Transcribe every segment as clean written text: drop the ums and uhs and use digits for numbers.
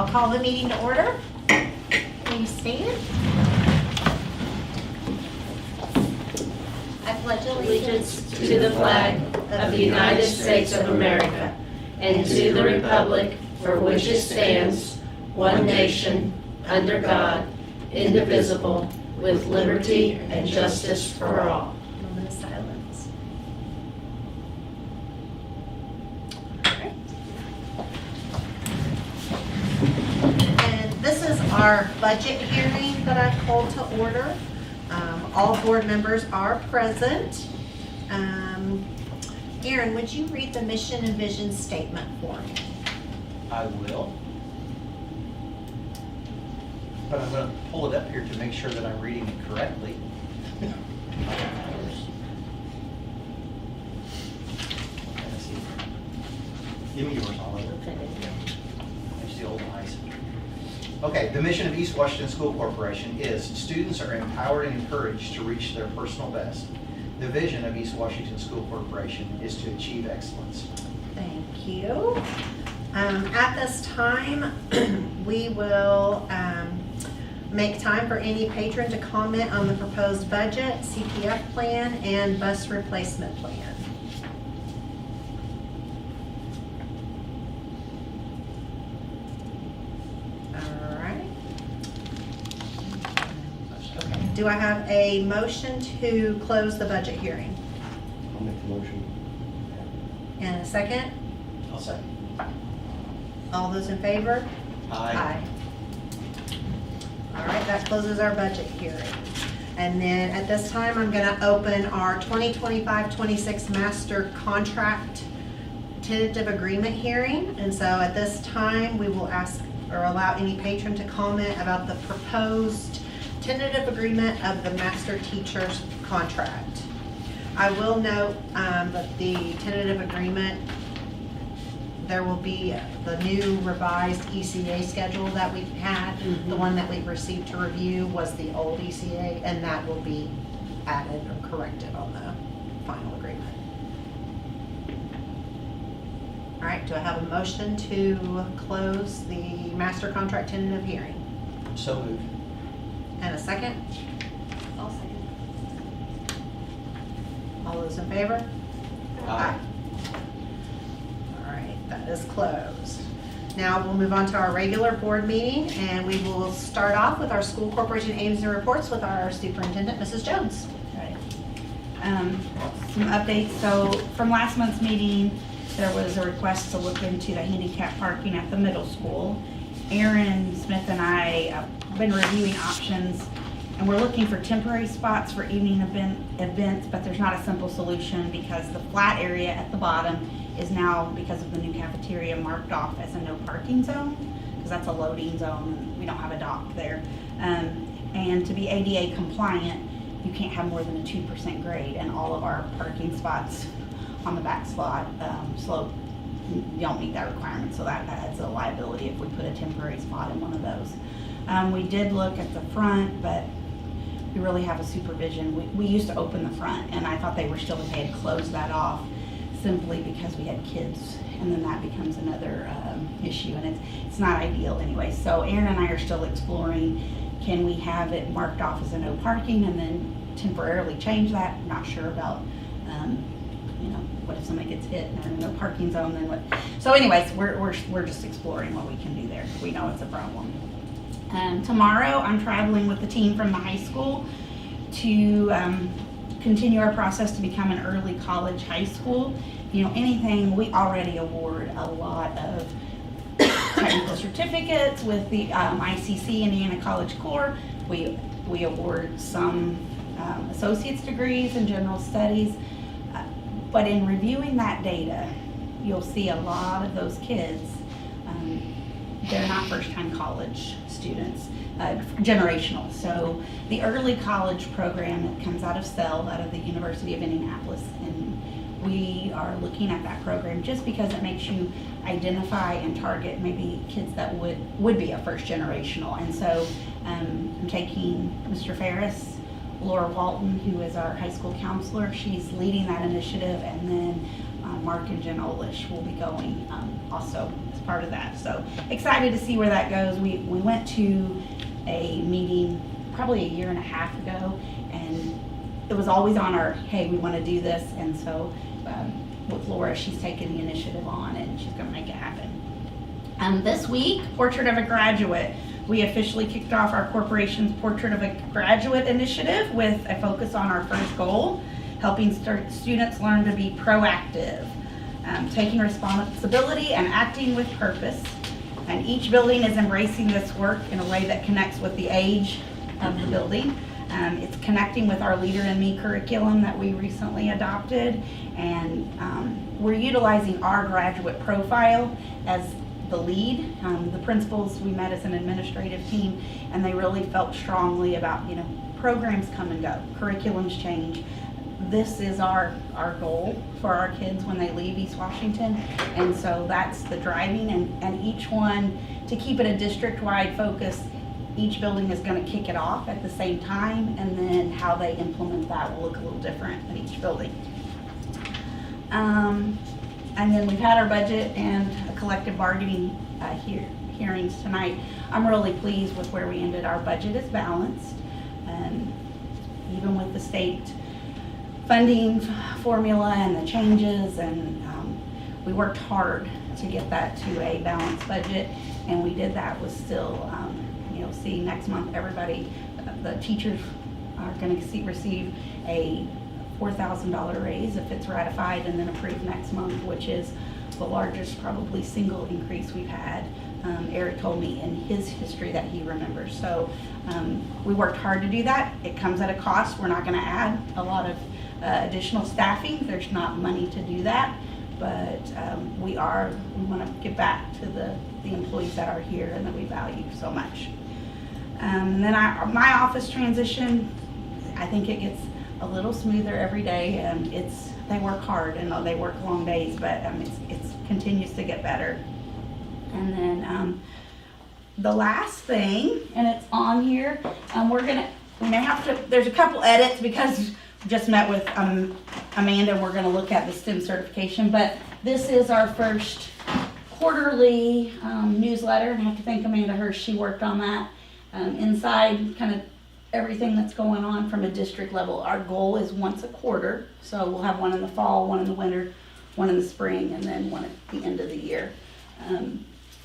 I'll call the meeting to order. Please stand. I pledge Allegiance to the flag of the United States of America and to the republic for which it stands, one nation, under God, indivisible, with liberty and justice for all. Moment of silence. And this is our budget hearing that I've called to order. All board members are present. Aaron, would you read the mission and vision statement for me? I will. But I'm going to pull it up here to make sure that I'm reading it correctly. Let's see. Give me yours, Oliver. There's the old eyes. Okay, the mission of East Washington School Corporation is students are empowered and encouraged to reach their personal best. The vision of East Washington School Corporation is to achieve excellence. Thank you. At this time, we will make time for any patron to comment on the proposed budget, CPF plan, and bus replacement plan. All right. Okay. Do I have a motion to close the budget hearing? I'll make the motion. And a second? I'll say. All those in favor? Aye. All right, that closes our budget hearing. And then at this time, I'm gonna open our 2025-26 master contract tentative agreement hearing. And so at this time, we will ask or allow any patron to comment about the proposed tentative agreement of the master teacher's contract. I will note that the tentative agreement, there will be the new revised ECA schedule that we've had. The one that we've received to review was the old ECA, and that will be added or corrected on the final agreement. All right, do I have a motion to close the master contract tentative hearing? So moved. And a second? I'll second. All those in favor? Aye. All right, that is closed. Now we'll move on to our regular board meeting, and we will start off with our school corporation aims and reports with our superintendent, Mrs. Jones. Right. Some updates. So from last month's meeting, there was a request to look into the handicap parking at the middle school. Aaron Smith and I have been reviewing options, and we're looking for temporary spots for evening events, but there's not a simple solution because the flat area at the bottom is now, because of the new cafeteria, marked off as a no parking zone, because that's a loading zone and we don't have a dock there. And to be ADA compliant, you can't have more than a 2% grade, and all of our parking spots on the back slope don't meet that requirement, so that adds a liability if we put a temporary spot in one of those. We did look at the front, but we really have a supervision. We used to open the front, and I thought they were still okay to close that off simply because we had kids, and then that becomes another issue, and it's not ideal anyway. So Aaron and I are still exploring, can we have it marked off as a no parking and then temporarily change that? Not sure about, what if somebody gets hit and they're in a no parking zone, then what? So anyways, we're just exploring what we can do there. We know it's a problem. Tomorrow I'm traveling with the team from the high school to continue our process to become an early college high school. Anything, we already award a lot of technical certificates with the ICC, Indiana College Corps. We award some associate's degrees in general studies. But in reviewing that data, you'll see a lot of those kids, they're not first-time college students, generational. So the early college program that comes out of SEL, out of the University of Indianapolis, and we are looking at that program just because it makes you identify and target maybe kids that would be a first generational. And so I'm taking Mr. Ferris, Laura Walton, who is our high school counselor. She's leading that initiative, and then Mark and Jen Olish will be going also as part of that. So excited to see where that goes. We went to a meeting probably a year and a half ago, and it was always on our, hey, we want to do this. And so with Laura, she's taken the initiative on and she's going to make it happen. This week, Portrait of a Graduate. We officially kicked off our corporation's Portrait of a Graduate initiative with a focus on our first goal, helping students learn to be proactive, taking responsibility and acting with purpose. And each building is embracing this work in a way that connects with the age of the building. It's connecting with our Leader in Me curriculum that we recently adopted, and we're utilizing our graduate profile as the lead. The principals, we met as an administrative team, and they really felt strongly about, programs come and go, curriculums change. This is our goal for our kids when they leave East Washington, and so that's the driving, and each one, to keep it a district-wide focus, each building is going to kick it off at the same time, and then how they implement that will look a little different at each building. And then we've had our budget and collective bargaining hearings tonight. I'm really pleased with where we ended. Our budget is balanced, and even with the state funding formula and the changes, and we worked hard to get that to a balanced budget, and we did that with still, see next month everybody, the teachers are going to receive a $4,000 raise if it's ratified and then approved next month, which is the largest probably single increase we've had. Eric told me in his history that he remembers. So we worked hard to do that. It comes at a cost. We're not going to add a lot of additional staffing. There's not money to do that, but we want to give back to the employees that are here and that we value so much. And then my office transition, I think it gets a little smoother every day, and they work hard and they work long days, but it continues to get better. And then the last thing, and it's on here, there's a couple edits because we just met with Amanda, and we're gonna look at the STEM certification, but this is our first quarterly newsletter, and I have to thank Amanda Hirsch, she worked on that. Inside kind of everything that's going on from a district level. Our goal is once a quarter, so we'll have one in the fall, one in the winter, one in the spring, and then one at the end of the year.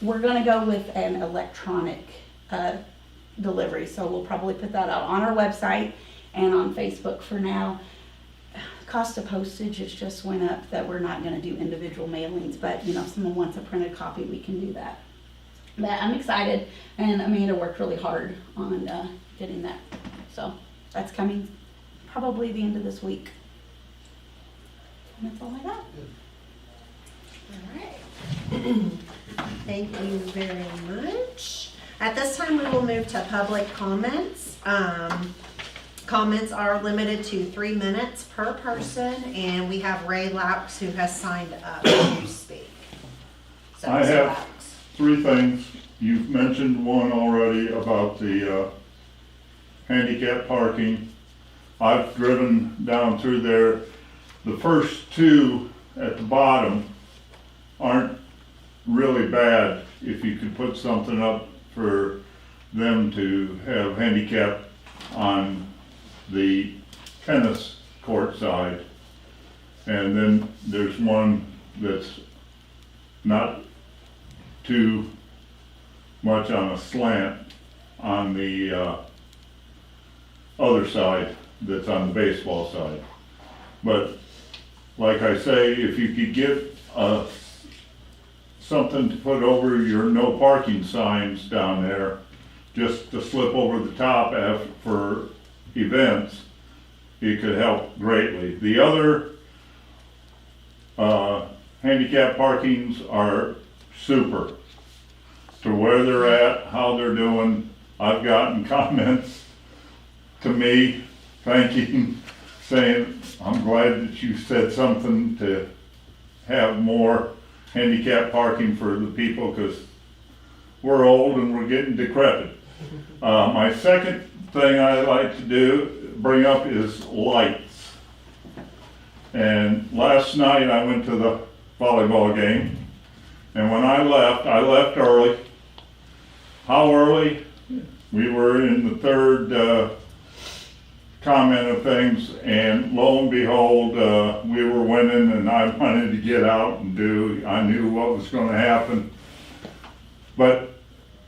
We're going to go with an electronic delivery, so we'll probably put that out on our website and on Facebook for now. Cost of postage has just went up, that we're not going to do individual mailings, but if someone wants a printed copy, we can do that. But I'm excited, and Amanda worked really hard on getting that. So that's coming probably the end of this week. And that's all I got. All right. Thank you very much. At this time, we will move to public comments. Comments are limited to 3 minutes per person, and we have Ray Laux who has signed up to speak. So, I Mr. have Laux. 3 things. You've mentioned one already about the handicap parking. I've driven down through there. The first 2 at the bottom aren't really bad if you could put something up for them to have handicap on the tennis court side. And then there's one that's not too much on a slant on the other side that's on the baseball side. But like I say, if you could get something to put over your no parking signs down there, just to slip over the top for events, it could help greatly. The other handicap parkings are super. To where they're at, how they're doing. I've gotten comments to me thanking, saying, I'm glad that you said something to have more handicap parking for the people, because we're old and we're getting decrepit. My second thing I like to bring up is lights. And last night I went to the volleyball game. And when I left early. How early? We were in the third comment of things, and lo and behold, we were winning, and I wanted to get out and I knew what was gonna happen. But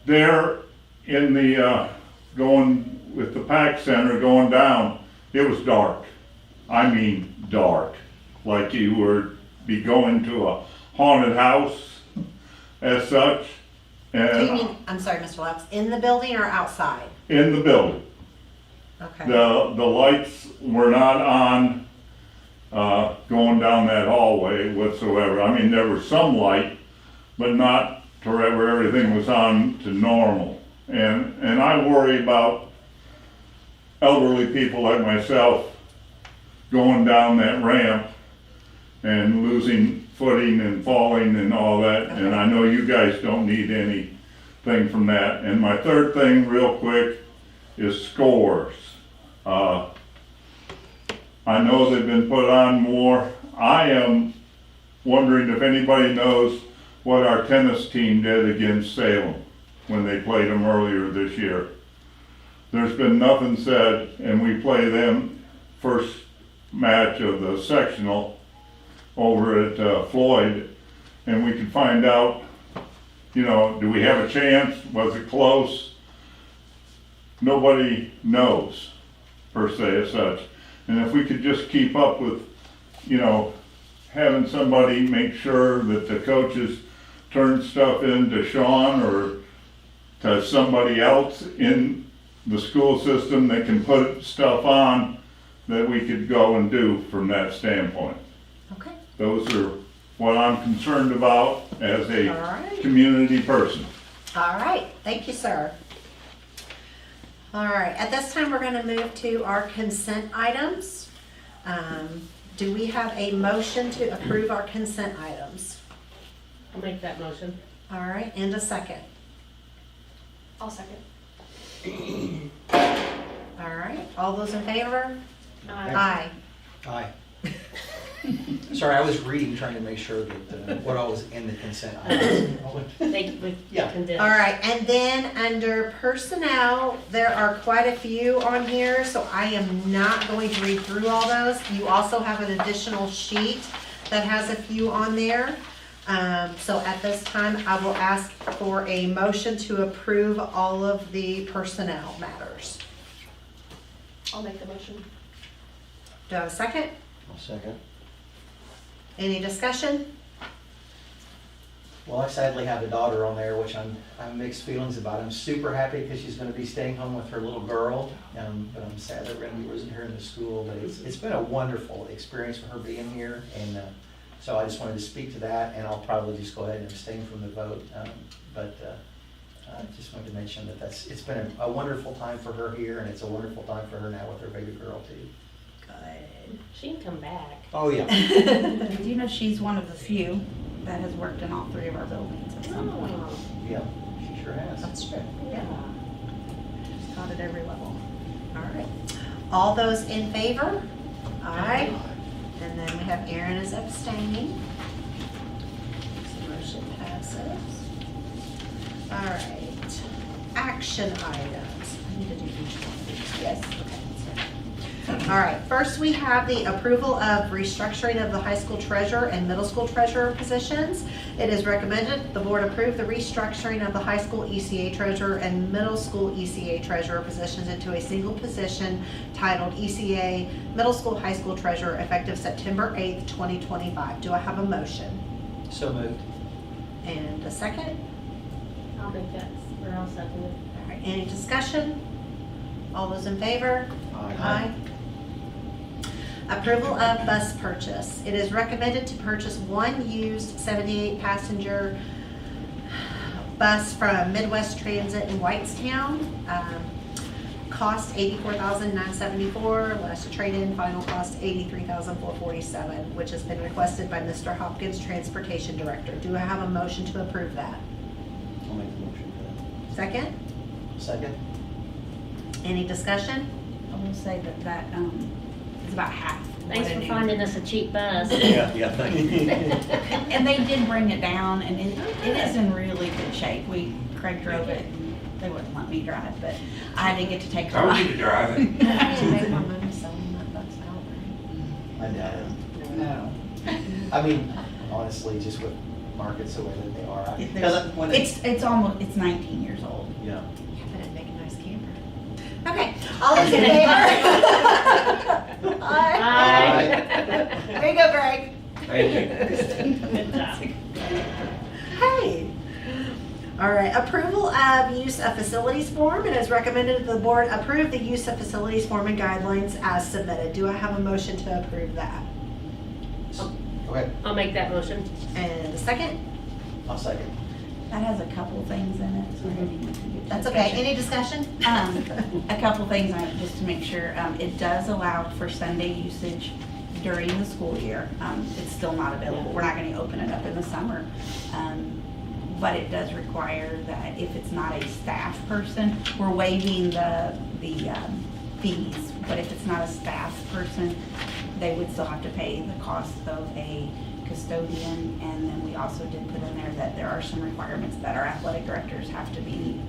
there in the, going with the PAC Center going down, it was dark. I mean dark, like you would be going to a haunted house as such. Do you And mean, I'm sorry, Mr. Lux, in the building or outside? in the building, Okay. the lights were not on, going down that hallway whatsoever. I mean, there was some light, but not to where everything was on to normal. And I worry about elderly people like myself going down that ramp and losing footing and falling and all that, and I know you guys don't need anything from that. And my third thing, real quick, is scores. I know they've been put on more. I am wondering if anybody knows what our tennis team did against Salem when they played them earlier this year. There's been nothing said, and we play them first match of the sectional over at Floyd, and we could find out, you know, do we have a chance? Was it close? Nobody knows, per se, as such. And if we could just keep up with, you know, having somebody make sure that the coaches turn stuff in to Sean or to somebody else in the school system that can put stuff on that we could go and do from that standpoint. Okay. Those are what I'm concerned about as All a right. community person. All right, thank you, sir. All right, at this time, we're gonna move to our consent items. Do we have a motion to approve our consent items? I'll make that motion. All right, and a second. I'll second. All right, all those in favor? Aye. Aye. Aye. Sorry, I was reading, trying to make sure that what all was in the consent items. Yeah. All right, and then under personnel, there are quite a few on here, so I am not going to read through all those. You also have an additional sheet that has a few on there. So at this time, I will ask for a motion to approve all of the personnel matters. I'll make the motion. Do I have a second? I'll second. Any discussion? Well, I sadly have a daughter on there, which I have mixed feelings about. I'm super happy because she's going to be staying home with her little girl, but I'm sad that we're going to be losing her in the school. But it's been a wonderful experience for her being here, and so I just wanted to speak to that, and I'll probably just go ahead and abstain from the vote. But I just wanted to mention that it's been a wonderful time for her here, and it's a wonderful time for her now with her baby girl too. Good. She can come back. Oh yeah. Do you know she's one of the few that has worked in all three of our buildings at some point? Yeah, she sure has. That's true. Yeah. She's taught at every level. All right. All those in favor? Aye. And then we have Aaron is abstaining. So motion passes. All right. Action items. I need to do each one of these. Yes. Okay. All right. First, we have the approval of restructuring of the high school treasurer and middle school treasurer positions. It is recommended the board approve the restructuring of the high school ECA treasurer and middle school ECA treasurer positions into a single position titled ECA Middle School High School Treasurer effective September 8th, 2025. Do I have a motion? So moved. And a second? I'll make that, or I'll second it. All right. Any discussion? All those in favor? Aye. Approval of bus purchase. It is recommended to purchase one used 78-passenger bus from Midwest Transit in Whitestown. Cost $84,974, less trade-in, final cost $83,447, which has been requested by Mr. Hopkins, Transportation Director. Do I have a motion to approve that? I'll make the motion for that. Second? Second. Any discussion? I will say that is about half Thanks for finding us a cheap bus. Yeah, thank you. And they did bring it down, and it is in really good shape. Craig drove it, and they wouldn't let me drive, but I did get to take I a want ride. you to drive it. I didn't make my money selling that bus out. I doubt it. No. I mean, honestly, just with markets the way that they are. Because when It's 19 years old. Yeah. Yeah, but it'd make a nice camper. Okay, all those in favor? Aye. There you go, Greg. Thank you. Good job. Hey. All right, approval of use of facilities form. It is recommended that the board approve the use of facilities form and guidelines as submitted. Do I have a motion to approve that? Go ahead. I'll make that motion. And a second? I'll second. That has a couple things in it, so I didn't even get to That's okay. discussion. Any discussion? A couple things, just to make sure, it does allow for Sunday usage during the school year. It's still not available, we're not gonna open it up in the summer. But it does require that if it's not a staff person, we're waiving the fees. But if it's not a staff person, they would still have to pay the cost of a custodian. And then we also did put in there that there are some requirements that our athletic directors have to be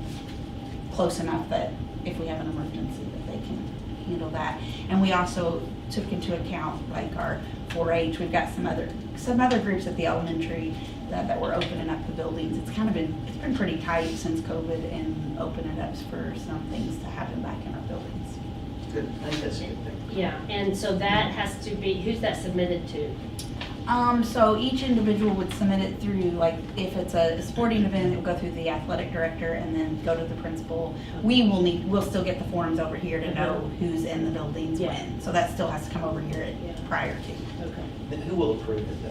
close enough that if we have an emergency, that they can handle that. And we also took into account like our 4-H, we've got some other groups at the elementary that we're opening up the buildings. It's been pretty tight since COVID and opening up for some things to happen back in our buildings. Good. I think that's a good thing. Yeah, and so that has to be, who's that submitted to? So each individual would submit it through, like, if it's a sporting event, it will go through the athletic director and then go to the principal. We'll still get the forms over here to know who's in the buildings Yeah. when. So that still has to come over here Yeah. prior to. Okay. Then who will approve it though?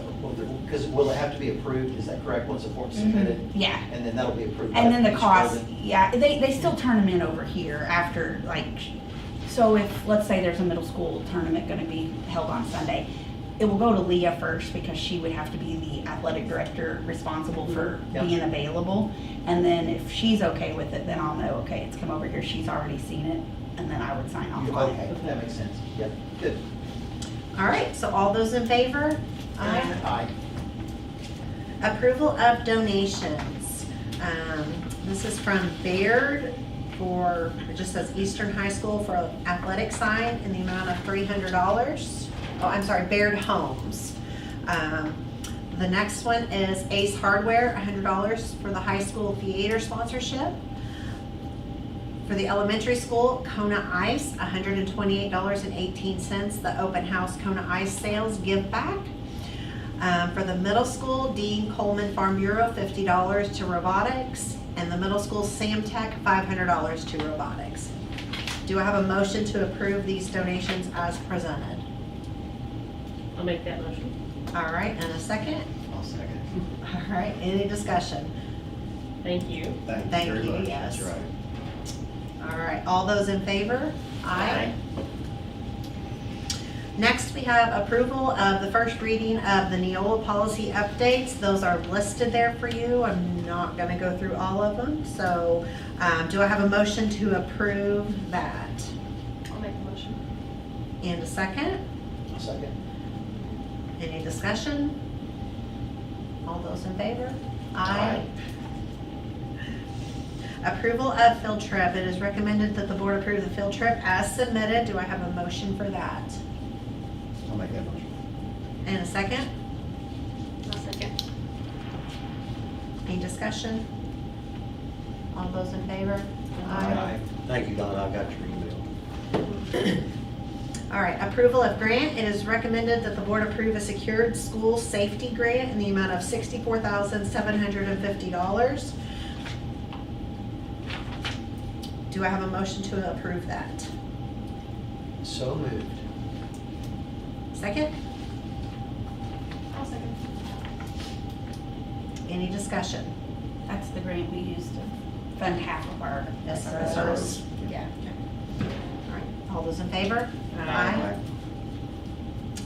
Because will it have to be approved? Is that correct? Once the form's submitted? Yeah. And then that'll be approved by And then the each cost, building? yeah, they still turn them in over here after, like, so if, let's say there's a middle school tournament gonna be held on Sunday, it will go to Leah first because she would have to be the athletic director responsible for Yep. being available. And then if she's okay with it, then I'll know, okay, it's come over here, she's already seen it, and then I would sign off on Okay, it. that makes sense. Yep, good. All right, so all those in favor? Aye. Approval of donations. This is from Baird it just says Eastern High School for athletic sign in the amount of $300. Oh, I'm sorry, Baird Homes. The next one is Ace Hardware, $100 for the high school theater sponsorship. For the elementary school, Kona Ice, $128.18, the open house Kona Ice sales give back. For the middle school, Dean Coleman Farm Bureau, $50 to robotics, and the middle school Samtech, $500 to robotics. Do I have a motion to approve these donations as presented? I'll make that motion. All right, and a second? I'll second. All right, any discussion? Thank you. Thank very you, much. yes. That's right. All right, all those in favor? Aye. Next, we have approval of the first reading of the Neola policy updates. Those are listed there for you. I'm not going to go through all of them. So do I have a motion to approve that? I'll make the motion. And a second? I'll second. Any discussion? All those in favor? Aye. Approval of field trip. It is recommended that the board approve the field trip as submitted. Do I have a motion for that? I'll make that motion. And a second? I'll second. Any discussion? All those in favor? Thank you, Don, I got your email. All right, approval of grant. It is recommended that the board approve a secured school safety grant in the amount of $64,750. Do I have a motion to approve that? So moved. Second? I'll second. Any discussion? That's the grant we used to fund half of our SROs. SROs. Yeah. All right, all those in favor? Aye.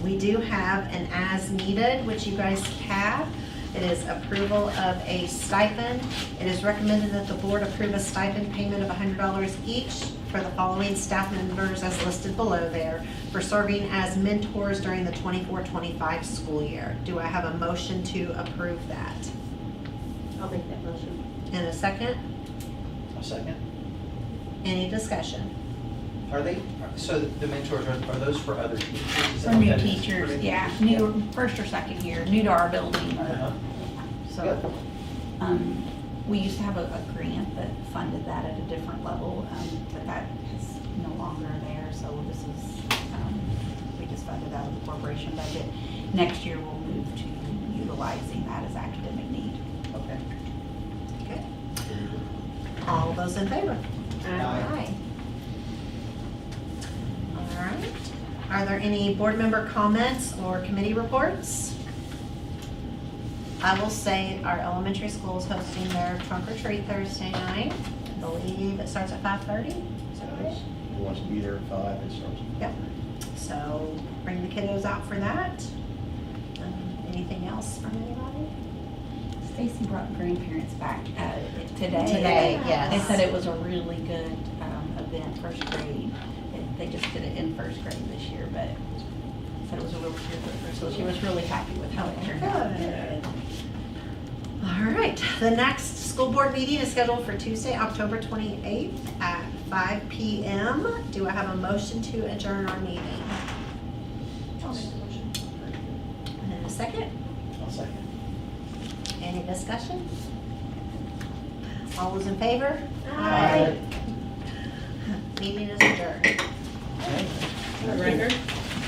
We do have an as needed, which you guys have. It is approval of a stipend. It is recommended that the board approve a stipend payment of $100 each for the following staff members as listed below there for serving as mentors during the 24-25 school year. Do I have a motion to approve that? I'll make that motion. And a second? A second. Any discussion? Are they, so the mentors, are those for other teachers? Is that For what new that is? teachers, For new yeah, teachers? new, first or second year, new to our building. Uh-huh. So, we used to have a grant that funded that at a different level, but that is no longer there, so this is, we just funded out of the corporation budget. Next year, we'll move to utilizing that as academic need. Okay. Okay. All those in favor? Aye. All right. Are there any board member comments or committee reports? I will say our elementary school is hosting their trunk or treat Thursday night. I believe it starts at 5:30. Is that right? Who wants to be there at 5, it starts. Yep. So bring the kiddos out for that. Anything else from anybody? Stacy brought grandparents back today. Today, yes. They said it was a really good event, first grade. They just did it in first grade this year, but said it was a really good, so she was really happy with how it turned out. Good. All right, the next school board meeting is scheduled for Tuesday, October 28th at 5 p.m. Do I have a motion to adjourn our meeting? I'll make the motion. And a second? I'll second. Any discussion? All those in favor? Aye. Meeting is adjourned. Record?